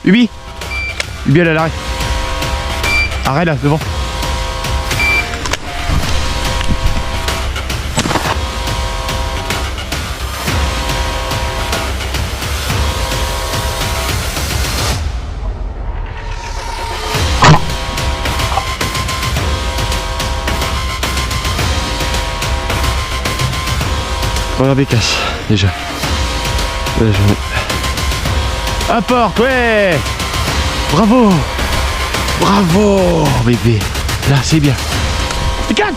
Ubi, Ubi, elle est à l'arrêt. Arrête là, devant. Première bécasse, déjà. Apporte, ouais. Bravo. Bravo, bébé. Là, c'est bien. Bécasse.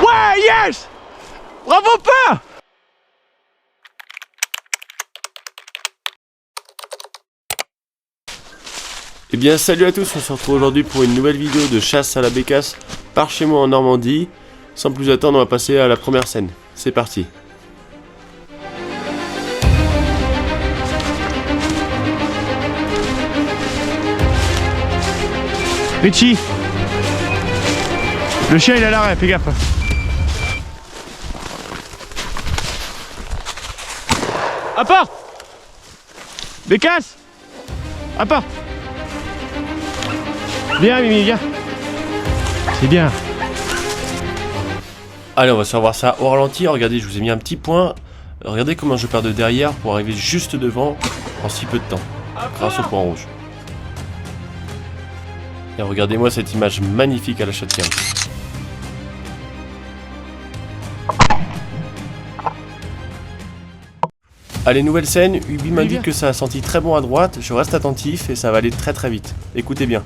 Ouais, yes. Bravo, pas. Eh bien salut à tous, on se retrouve aujourd'hui pour une nouvelle vidéo de chasse à la bécasse par chez moi en Normandie. Sans plus attendre, on va passer à la première scène. C'est parti. Richie. Le chien il est à l'arrêt, fais gaffe. Apporte. Bécasse. Apporte. Viens Mimi, viens. C'est bien. Allez, on va se revoir ça au ralenti. Regardez, je vous ai mis un petit point. Regardez comment je pars de derrière pour arriver juste devant en si peu de temps, grâce au point rouge. Et regardez-moi cette image magnifique à la shotgun. Allez, nouvelle scène. Ubi m'indique que ça a senti très bon à droite. Je reste attentif et ça va aller très très vite. Écoutez bien.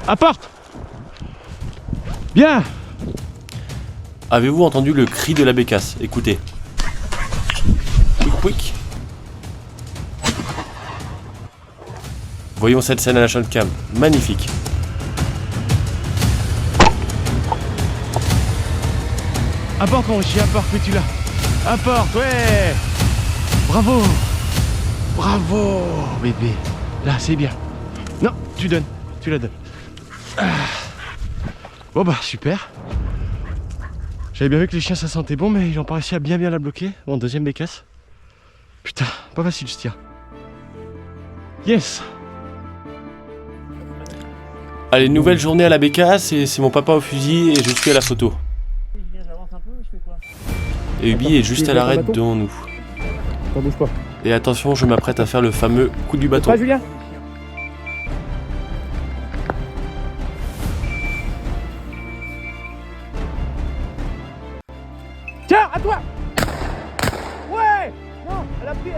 Apporte. Bien. Avez-vous entendu le cri de la bécasse? Écoutez. Quick quick. Voyons cette scène à la shotcam. Magnifique. Apporte mon chien, apporte, fais-tu là. Apporte, ouais. Bravo. Bravo, bébé. Là, c'est bien. Non, tu donnes. Tu la donnes. Ah. Bon bah, super. J'avais bien vu que les chiens ça sentait bon, mais ils ont pas réussi à bien la bloquer. Bon, deuxième bécasse. Putain, pas facile ce tir. Yes. Allez, nouvelle journée à la bécasse et c'est mon papa au fusil et je suis à la photo. Et Ubi est juste à l'arrêt devant nous. T'en bouge pas. Et attention, je m'apprête à faire le fameux coup du bâton. Pas Julien. Tiens, à toi. Ouais. Non, elle a pris.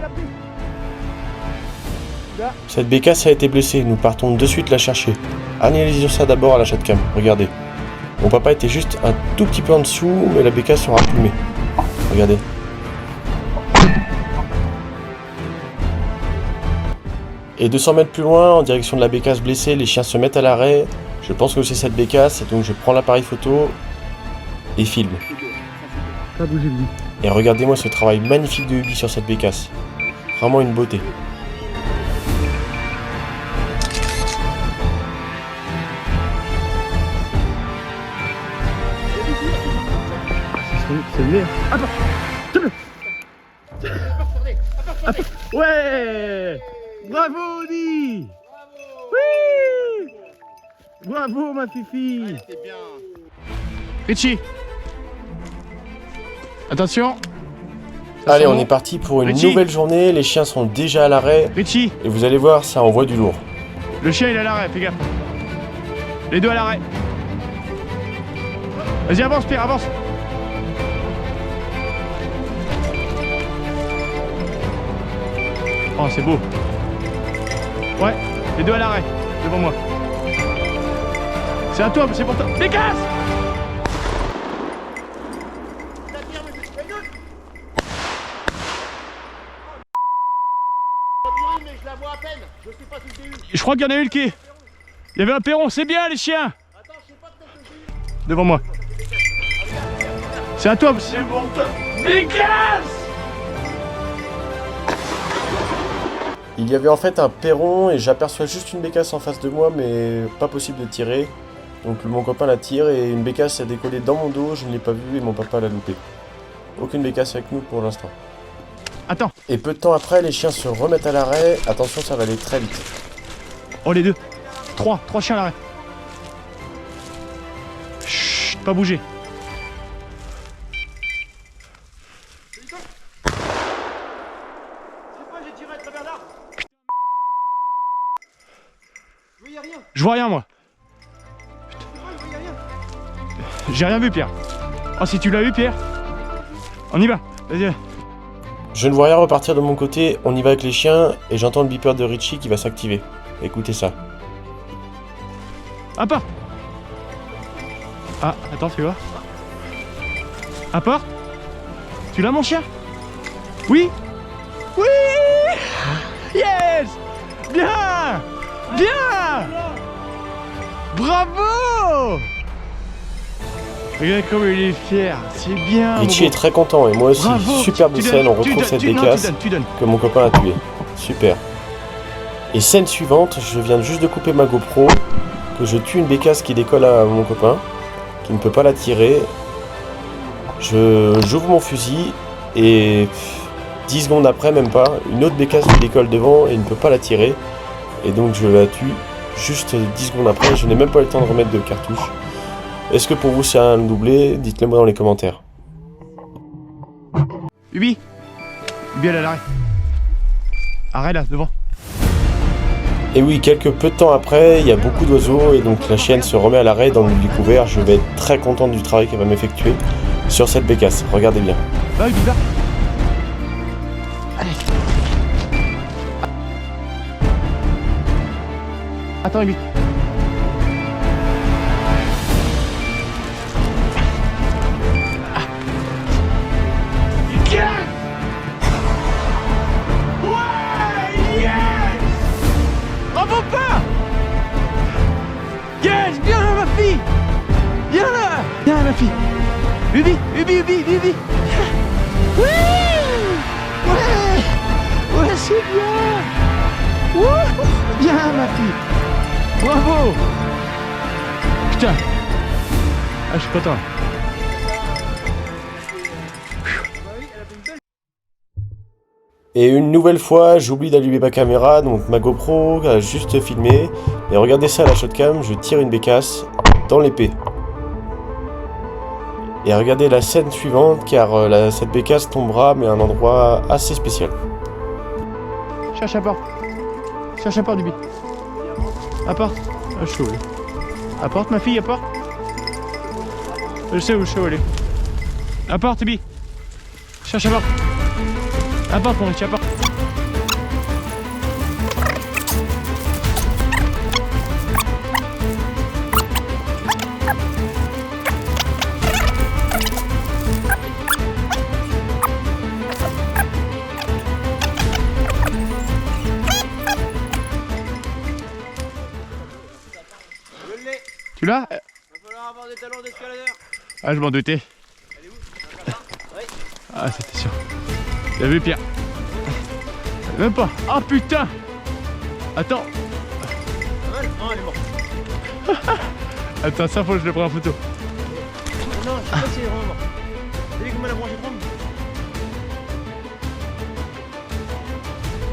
Là. Cette bécasse a été blessée, nous partons de suite la chercher. Analysons ça d'abord à la shotcam, regardez. Mon papa était juste un tout petit peu en dessous, mais la bécasse sera plumée. Regardez. Et 200 mètres plus loin, en direction de la bécasse blessée, les chiens se mettent à l'arrêt. Je pense que c'est cette bécasse, et donc je prends l'appareil photo et filme. Pas bouger lui. Et regardez-moi ce travail magnifique de Ubi sur cette bécasse. Vraiment une beauté. C'est le meilleur. Attends. Ouais. Bravo Odi. Oui. Bravo ma fifi. Ouais, c'est bien. Richie. Attention. Allez, on est parti pour une nouvelle journée. Les chiens sont déjà à l'arrêt. Richie. Et vous allez voir, ça envoie du lourd. Le chien il est à l'arrêt, fais gaffe. Les deux à l'arrêt. Vas-y, avance Pierre, avance. Oh, c'est beau. Ouais, les deux à l'arrêt, devant moi. C'est à toi, c'est pour toi. Bécasse! Je crois qu'il y en a eu le quai. Il y avait un perron, c'est bien les chiens. Devant moi. C'est à toi. C'est bon. Bécasse! Il y avait en fait un perron et j'aperçois juste une bécasse en face de moi, mais pas possible de tirer. Donc mon copain la tire et une bécasse a décollé dans mon dos, je ne l'ai pas vu et mon papa l'a loupé. Aucune bécasse avec nous pour l'instant. Attends. Et peu de temps après, les chiens se remettent à l'arrêt. Attention, ça va aller très vite. Oh les deux. Trois chiens à l'arrêt. Chut, pas bouger. Je vois rien moi. J'ai rien vu Pierre. Oh si tu l'as vu Pierre. On y va. Vas-y. Je ne vois rien repartir de mon côté, on y va avec les chiens et j'entends le beeper de Richie qui va s'activer. Écoutez ça. À part. Ah, attends, fais voir. À part. Tu l'as mon chien? Oui. Oui. Yes. Bien. Bien. Bravo. Regarde comme il est fier, c'est bien. Richie est très content et moi aussi. Bravo. Superbe scène, on retrouve cette bécasse que mon copain a tuée. Super. Et scène suivante, je viens juste de couper ma GoPro, que je tue une bécasse qui décolle à mon copain, qui ne peut pas la tirer. J'ouvre mon fusil et 10 secondes après, même pas, une autre bécasse qui décolle devant et ne peut pas la tirer. Et donc je la tue juste 10 secondes après, je n'ai même pas eu le temps de remettre de cartouche. Est-ce que pour vous c'est un doublé? Dites-le moi dans les commentaires. Ubi, elle est à l'arrêt. Arrête là, devant. Et oui, quelques peu de temps après, il y a beaucoup d'oiseaux et donc la chienne se remet à l'arrêt dans le découvert. Je vais être très content du travail qu'elle va m'effectuer sur cette bécasse. Regardez bien. Va Ubi, va. Allez. Attends Ubi. Viens ma fille. Ubi. Oui. Ouais, c'est bien. Wouh. Bien ma fille. Bravo. Putain. Ah, je suis content. Et une nouvelle fois, j'oublie d'allumer ma caméra, donc ma GoPro a juste filmé. Et regardez ça à la shotcam, je tire une bécasse dans l'épée. Et regardez la scène suivante, car cette bécasse tombera, mais à un endroit assez spécial. Cherche à porte. Cherche à porte, Dubi. À porte. Ah, je sais où elle est. À porte, ma fille, à porte. Je sais où elle est. À porte, Dubi. Cherche à porte. À porte, mon Richie, à porte. Tu l'as? Va falloir avoir des talons d'escaladeur. Ah, je m'en doutais. Elle est où? Oui. Ah, c'était sûr. T'as vu, Pierre? Même pas. Ah, putain. Attends. Pas mal? Non, elle est morte. Attends, ça faut que je le prenne en photo. Non, je sais pas si elle est vraiment morte. T'as vu comment elle a branché trompe?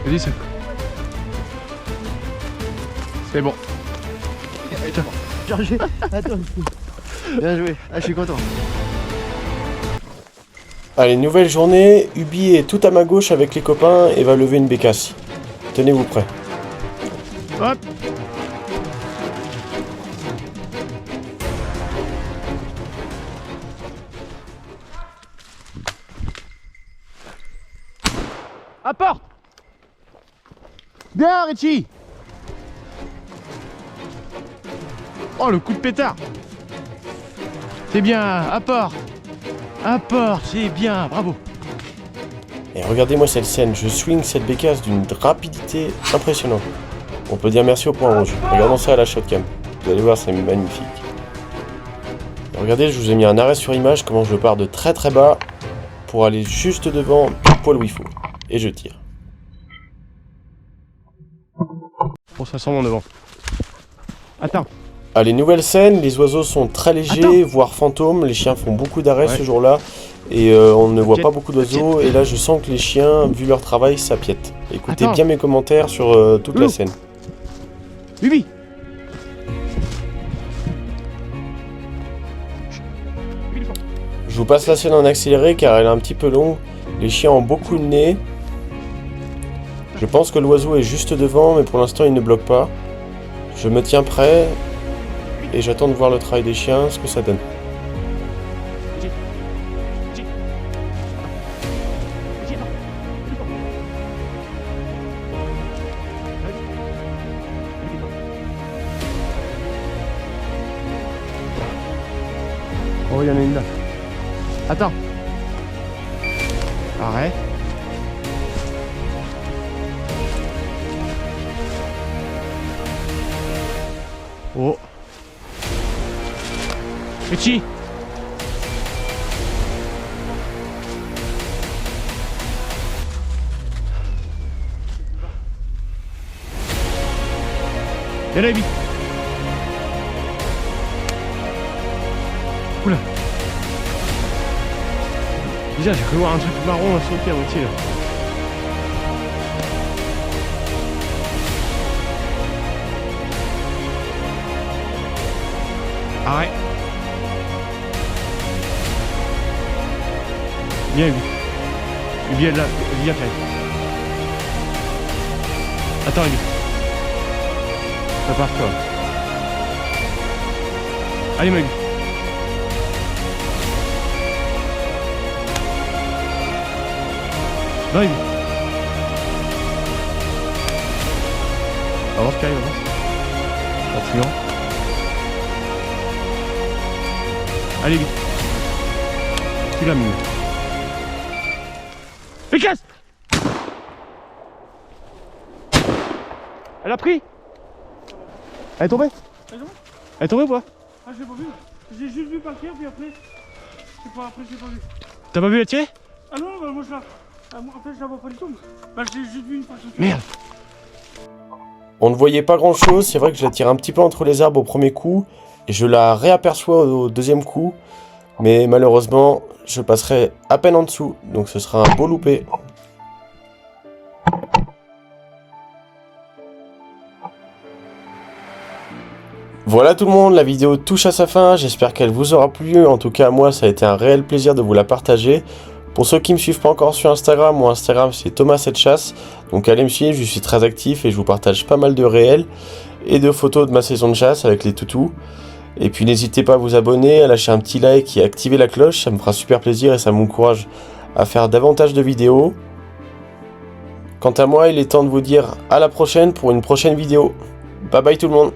Vas-y, c'est bon. Putain. Attends. Bien joué. Ah, je suis content. Allez, nouvelle journée, Ubi est tout à ma gauche avec les copains et va lever une bécasse. Tenez-vous prêts. Hop. À porte. Bien, Richie. Oh, le coup de pétard. C'est bien, à porte. À porte, c'est bien, bravo. Et regardez-moi cette scène, je swing cette bécasse d'une rapidité impressionnante. On peut dire merci au point rouge. Regardons ça à la shotcam. Vous allez voir, c'est magnifique. Et regardez, je vous ai mis un arrêt sur image, comment je pars de très très bas pour aller juste devant, pile poil où il faut. Et je tire. Bon, ça sent bon devant. Attends. Allez, nouvelle scène, les oiseaux sont très légers, voire fantômes, les chiens font beaucoup d'arrêts ce jour-là, et on ne voit pas beaucoup d'oiseaux, et là je sens que les chiens, vu leur travail, s'appiètent. Écoutez bien mes commentaires sur toute la scène. Bibi. Je vous passe la scène en accéléré car elle est un petit peu longue, les chiens ont beaucoup de nez. Je pense que l'oiseau est juste devant, mais pour l'instant il ne bloque pas. Je me tiens prêt, et j'attends de voir le travail des chiens, ce que ça donne. Oh, il y en a une là. Attends. Arrête. Oh. Petit. Y'a la vie. Oula. Bizarre, j'ai cru voir un truc marron à sauter à moitié là. Arrête. Viens, lui. Viens là, viens faire. Attends, lui. Prépare-toi. Allez, Mag. Non, il... Avance, Kai, avance. Attention. Allez, vite. Tu l'as mis. Efficace. Elle a pris. Elle est tombée. Elle est tombée ou pas? Ah, j'ai pas vu. J'ai juste vu partir, puis après. Je sais pas, après, j'ai pas vu. T'as pas vu la tirer? Ah non, bah moi je la. En fait, je la vois pas du tout. Bah, j'ai juste vu une partie. Merde. On ne voyait pas grand chose, c'est vrai que je la tire un petit peu entre les arbres au premier coup, et je la réaperçois au deuxième coup, mais malheureusement, je passerai à peine en dessous, donc ce sera un beau loupé. Voilà tout le monde, la vidéo touche à sa fin, j'espère qu'elle vous aura plu, en tout cas moi ça a été un réel plaisir de vous la partager. Pour ceux qui ne me suivent pas encore sur Instagram, mon Instagram c'est Thomas7Chasse, donc allez me suivre, je suis très actif et je vous partage pas mal de réels et de photos de ma saison de chasse avec les toutous. Et puis n'hésitez pas à vous abonner, à lâcher un petit like et à activer la cloche, ça me fera super plaisir et ça m'encourage à faire davantage de vidéos. Quant à moi, il est temps de vous dire à la prochaine pour une prochaine vidéo. Bye bye tout le monde.